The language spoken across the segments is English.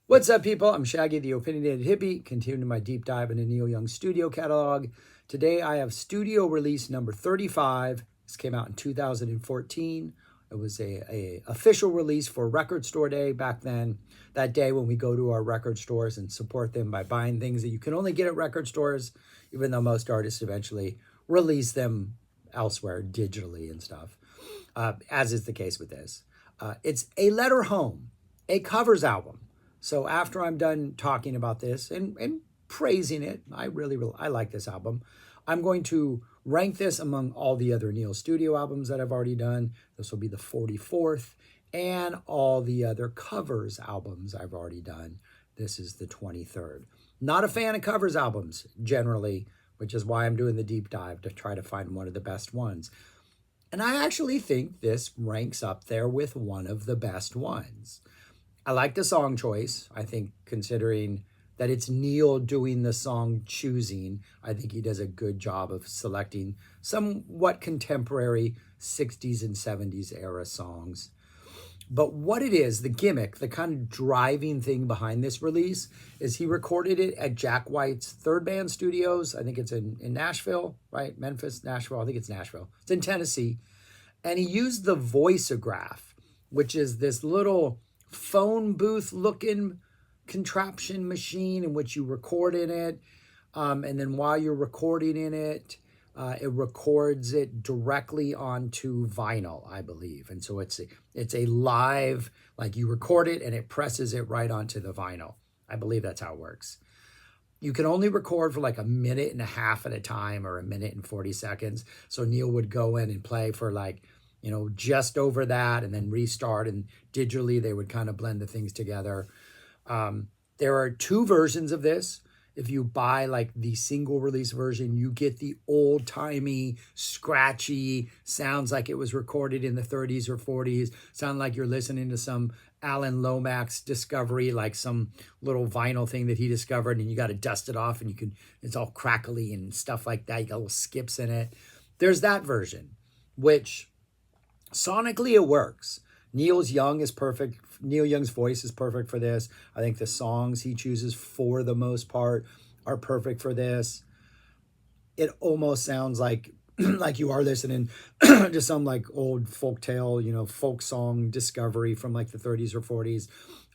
What's up, people? I'm Shaggy, the Opinionated Hippie, continuing my deep dive into Neil Young's studio catalog. Today, I have studio release number 35. This came out in 2014. It was a official release for Record Store Day back then. That day when we go to our record stores and support them by buying things that you can only get at record stores, even though most artists eventually release them elsewhere digitally and stuff, as is the case with this. It's A Letter Home, a covers album. So after I'm done talking about this and praising it, I like this album. I'm going to rank this among all the other Neil studio albums that I've already done. This will be the 44th, and all the other covers albums I've already done. This is the 23rd. Not a fan of covers albums generally, which is why I'm doing the deep dive to try to find one of the best ones. And I actually think this ranks up there with one of the best ones. I like the song choice. I think considering that it's Neil doing the song choosing, I think he does a good job of selecting somewhat contemporary 60s and 70s era songs. But what it is, the gimmick, the kind of driving thing behind this release is he recorded it at Jack White's Third Band Studios. I think it's in Nashville, right? Memphis, Nashville. I think it's Nashville. It's in Tennessee. And he used the Voiceograph, which is this little phone booth looking contraption machine in which you record in it. And then while you're recording in it, it records it directly onto vinyl, I believe. And so it's a live, like you record it and it presses it right onto the vinyl. I believe that's how it works. You can only record for like a minute and a half at a time or a minute and 40 seconds. So Neil would go in and play for like, just over that and then restart, and digitally they would kind of blend the things together. There are two versions of this. If you buy like the single release version, you get the old timey, scratchy, sounds like it was recorded in the 30s or 40s, sound like you're listening to some Alan Lomax discovery, like some little vinyl thing that he discovered, and you got to dust it off and it's all crackly and stuff like that. You got little skips in it. There's that version, which sonically it works. Neil Young's voice is perfect for this. I think the songs he chooses for the most part are perfect for this. It almost sounds like like you are listening to some like old folktale, folk song discovery from like the 30s or 40s.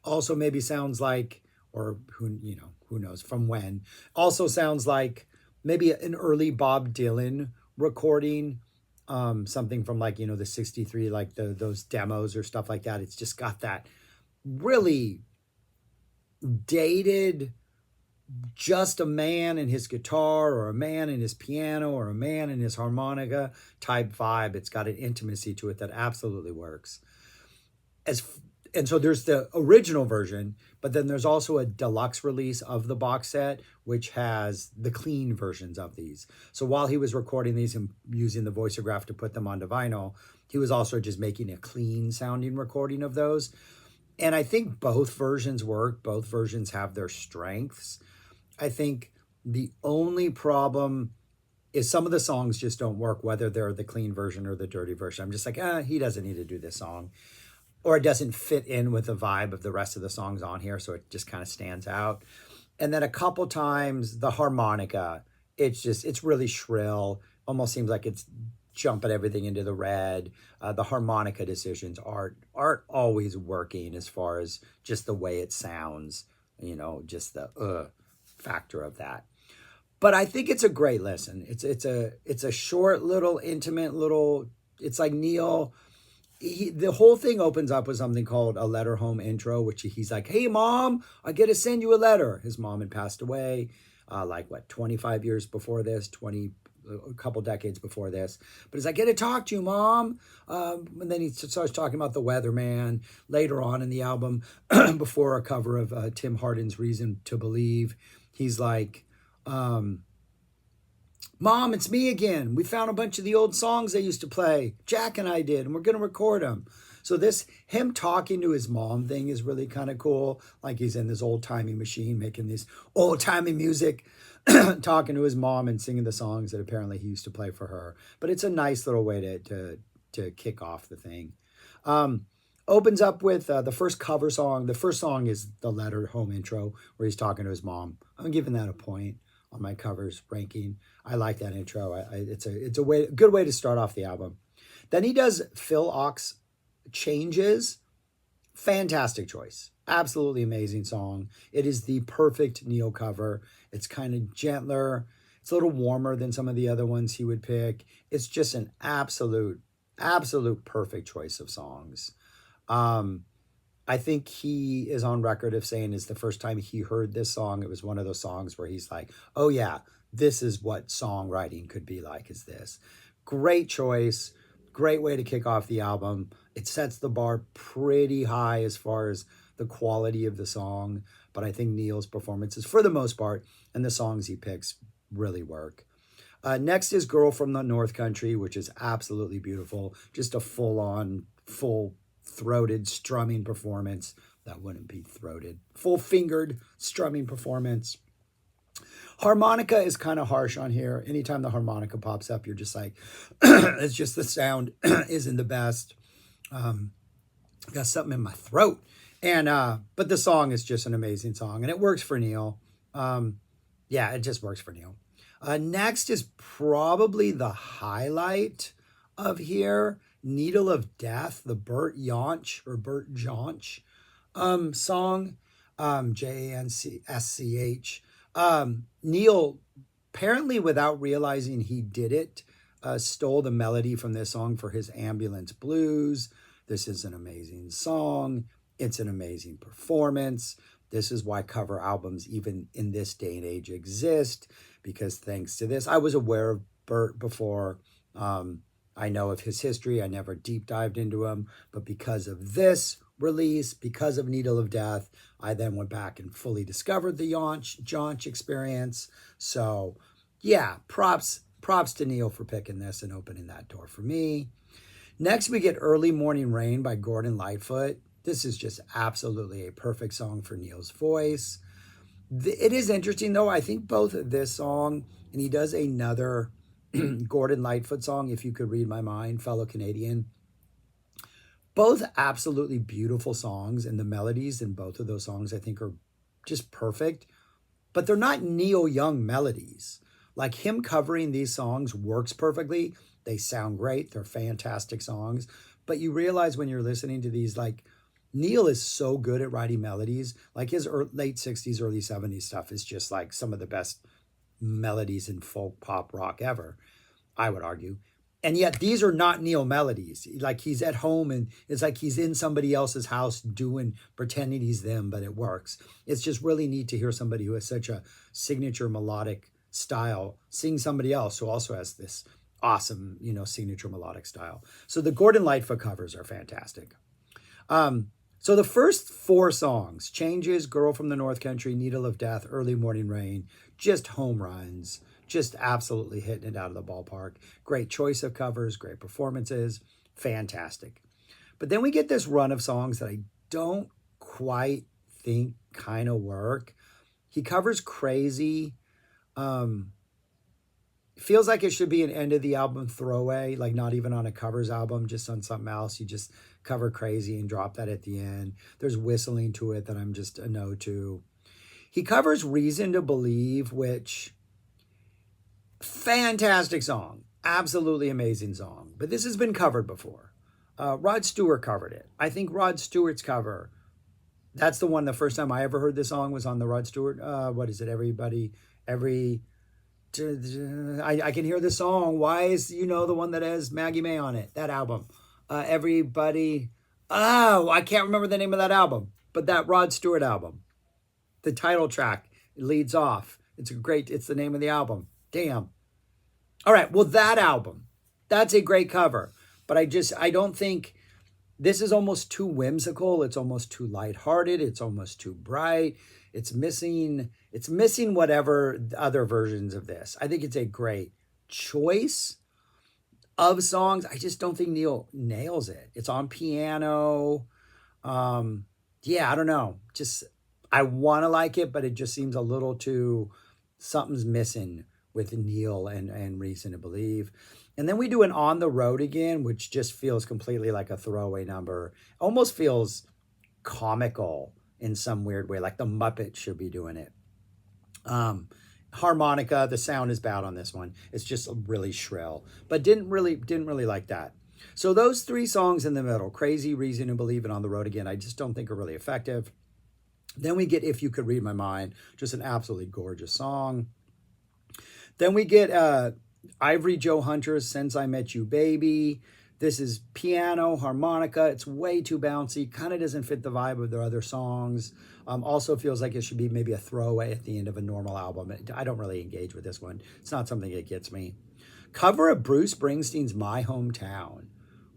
Also maybe sounds like, or who knows from when. Also sounds like maybe an early Bob Dylan recording. Something from like, the 63, like those demos or stuff like that. It's just got that really dated, just a man and his guitar or a man and his piano or a man and his harmonica type vibe. It's got an intimacy to it that absolutely works. And so there's the original version, but then there's also a deluxe release of the box set, which has the clean versions of these. So while he was recording these and using the Voiceograph to put them onto vinyl, he was also just making a clean sounding recording of those. And I think both versions work. Both versions have their strengths. I think the only problem is some of the songs just don't work, whether they're the clean version or the dirty version. I'm just like, he doesn't need to do this song. Or it doesn't fit in with the vibe of the rest of the songs on here, so it just kind of stands out. And then a couple times, the harmonica, it's really shrill, almost seems like it's jumping everything into the red. The harmonica decisions aren't always working as far as just the way it sounds, just the factor of that. But I think it's a great listen. It's a short, little, intimate little, it's like Neil. The whole thing opens up with something called a letter home intro, which he's like, hey, Mom, I get to send you a letter. His mom had passed away 25 years before this, a couple decades before this. But he's like, I get to talk to you, Mom. And then he starts talking about the Weatherman later on in the album, before a cover of Tim Hardin's Reason to Believe. He's like, Mom, it's me again. We found a bunch of the old songs they used to play. Jack and I did, and we're going to record them. So him talking to his mom thing is really kind of cool. Like he's in this old-timey machine making this old-timey music, talking to his mom and singing the songs that apparently he used to play for her. But it's a nice little way to kick off the thing. Opens up with the first cover song. The first song is the Letter Home intro where he's talking to his mom. I'm giving that a point on my covers ranking. I like that intro. It's a good way to start off the album. Then he does Phil Ochs Changes. Fantastic choice. Absolutely amazing song. It is the perfect Neil cover. It's kind of gentler. It's a little warmer than some of the other ones he would pick. It's just an absolute perfect choice of songs. I think he is on record of saying it's the first time he heard this song. It was one of those songs where he's like, oh yeah, this is what songwriting could be like, is this. Great choice. Great way to kick off the album. It sets the bar pretty high as far as the quality of the song, but I think Neil's performances, for the most part, and the songs he picks really work. Next is Girl from the North Country, which is absolutely beautiful. Just a full-on, full-throated strumming performance. That wouldn't be throated. Full-fingered strumming performance. Harmonica is kind of harsh on here. Anytime the harmonica pops up, you're just like, it's just the sound isn't the best. Got something in my throat. And but the song is just an amazing song, and it works for Neil. Yeah, it just works for Neil. Next is probably the highlight of here, Needle of Death, the Bert Jansch song, Janschsch. Neil, apparently without realizing he did it, stole the melody from this song for his Ambulance Blues. This is an amazing song. It's an amazing performance. This is why cover albums, even in this day and age, exist, because thanks to this, I was aware of Bert before. I know of his history. I never deep dived into him, but because of this release, because of Needle of Death, I then went back and fully discovered the Jansch experience. So yeah, props to Neil for picking this and opening that door for me. Next, we get Early Morning Rain by Gordon Lightfoot. This is just absolutely a perfect song for Neil's voice. It is interesting, though. I think both this song, and he does another Gordon Lightfoot song, If You Could Read My Mind, fellow Canadian. Both absolutely beautiful songs, and the melodies in both of those songs, I think, are just perfect. But they're not Neil Young melodies. Like, him covering these songs works perfectly. They sound great. They're fantastic songs. But you realize when you're listening to these, like, Neil is so good at writing melodies. Like, his late 60s, early 70s stuff is just like some of the best melodies in folk pop rock ever, I would argue. And yet these are not Neil melodies. Like, he's at home and it's like he's in somebody else's house pretending he's them, but it works. It's just really neat to hear somebody who has such a signature melodic style sing somebody else who also has this awesome, signature melodic style. So the Gordon Lightfoot covers are fantastic. So the first four songs, Changes, Girl from the North Country, Needle of Death, Early Morning Rain, just home runs, just absolutely hitting it out of the ballpark. Great choice of covers, great performances, fantastic. But then we get this run of songs that I don't quite think kind of work. He covers Crazy. Feels like it should be an end of the album throwaway, like not even on a covers album, just on something else. You just cover Crazy and drop that at the end. There's whistling to it that I'm just a no to. He covers Reason to Believe, which, fantastic song. Absolutely amazing song. But this has been covered before. Rod Stewart covered it. I think Rod Stewart's cover, that's the one, the first time I ever heard this song was on the Rod Stewart. What is it? I can hear the song. Why is, the one that has Maggie May on it, that album. Everybody. Oh, I can't remember the name of that album, but that Rod Stewart album, the title track, it leads off. It's the name of the album. Damn. All right. Well, that album, that's a great cover, but I don't think this is almost too whimsical. It's almost too lighthearted. It's almost too bright. It's missing whatever other versions of this. I think it's a great choice of songs. I just don't think Neil nails it. It's on piano. Yeah, I don't know. Just, I want to like it, but it just seems a little too, something's missing with Neil and Reason to Believe. And then we do an On the Road Again, which just feels completely like a throwaway number. Almost feels comical in some weird way, like the Muppets should be doing it. Harmonica, the sound is bad on this one. It's just really shrill, but didn't really like that. So those three songs in the middle, Crazy, Reason to Believe, and On the Road Again, I just don't think are really effective. Then we get If You Could Read My Mind, just an absolutely gorgeous song. Then we get Ivory Joe Hunter's Since I Met You Baby. This is piano, harmonica. It's way too bouncy. Kind of doesn't fit the vibe of their other songs. Also feels like it should be maybe a throwaway at the end of a normal album. I don't really engage with this one. It's not something that gets me. Cover of Bruce Springsteen's My Hometown,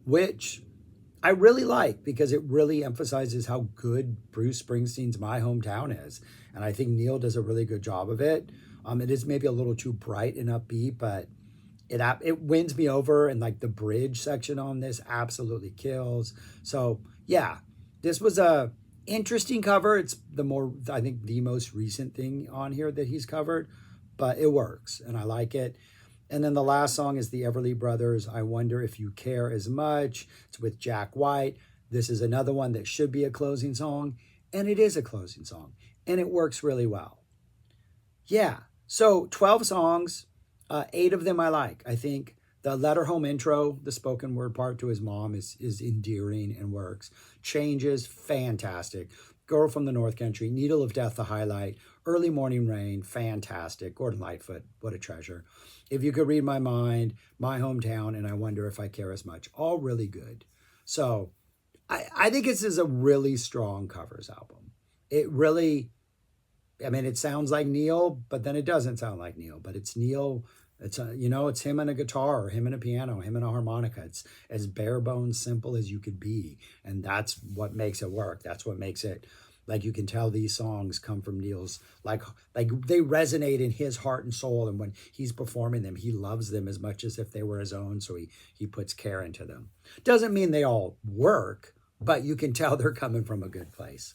which I really like because it really emphasizes how good Bruce Springsteen's My Hometown is. And I think Neil does a really good job of it. It is maybe a little too bright and upbeat, but it wins me over, and like the bridge section on this absolutely kills. So yeah, this was a interesting cover. It's I think the most recent thing on here that he's covered, but it works and I like it. And then the last song is the Everly Brothers, I Wonder If You Care As Much. It's with Jack White. This is another one that should be a closing song, and it is a closing song, and it works really well. Yeah, so 12 songs, 8 of them I like. I think the Letter Home intro, the spoken word part to his mom is endearing and works. Changes, fantastic. Girl from the North Country, Needle of Death, the highlight. Early Morning Rain, fantastic. Gordon Lightfoot, what a treasure. If You Could Read My Mind, My Hometown, and I Wonder If I Care As Much. All really good. So I think this is a really strong covers album. It really, I mean, it sounds like Neil, but then it doesn't sound like Neil. But it's Neil. It's it's him and a guitar, or him and a piano, him and a harmonica. It's as bare bones simple as you could be, and that's what makes it work. That's what makes it, like, you can tell these songs come from Neil's, like they resonate in his heart and soul, and when he's performing them, he loves them as much as if they were his own. So he puts care into them. Doesn't mean they all work, but you can tell they're coming from a good place.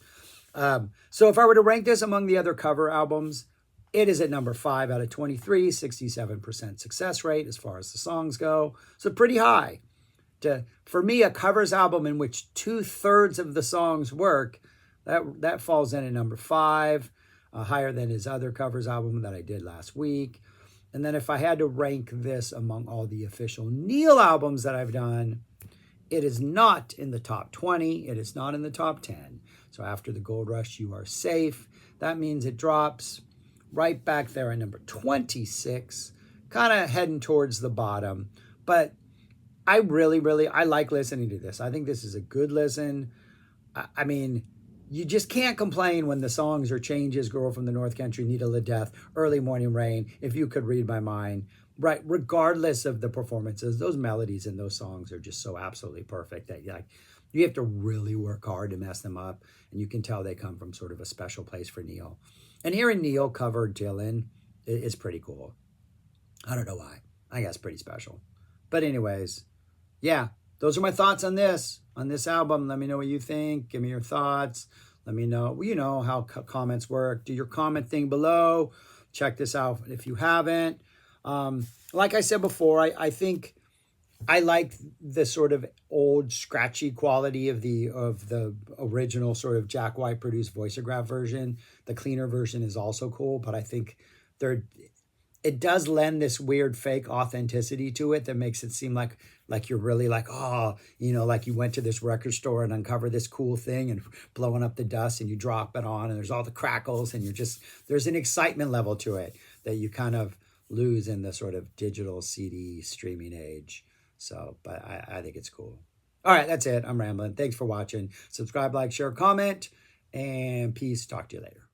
So if I were to rank this among the other cover albums, it is at number 5 out of 23, 67% success rate as far as the songs go. So pretty high. For me, a covers album in which 2/3 of the songs work, that falls in at number 5, higher than his other covers album that I did last week. And then if I had to rank this among all the official Neil albums that I've done, it is not in the top 20. It is not in the top 10. So after the Gold Rush, You Are Safe. That means it drops right back there at number 26, kind of heading towards the bottom. But I really, I like listening to this. I think this is a good listen. I mean, you just can't complain when the songs are Changes, Girl from the North Country, Needle of Death, Early Morning Rain, If You Could Read My Mind. Right, regardless of the performances, those melodies and those songs are just so absolutely perfect that you have to really work hard to mess them up, and you can tell they come from sort of a special place for Neil. And hearing Neil cover Dylan is pretty cool. I don't know why. I guess pretty special. But anyways, yeah, those are my thoughts on this album. Let me know what you think. Give me your thoughts. Let me know. You know how comments work. Do your comment thing below. Check this out if you haven't. Like I said before, I think I like the sort of old scratchy quality of the original sort of Jack White produced Voiceograph version. The cleaner version is also cool, but I think it does lend this weird fake authenticity to it that makes it seem like you're really like, oh, like you went to this record store and uncover this cool thing and blowing up the dust and you drop it on and there's all the crackles and there's an excitement level to it that you kind of lose in the sort of digital CD streaming age. So, but I think it's cool. All right, that's it. I'm rambling. Thanks for watching. Subscribe, like, share, comment, and peace. Talk to you later.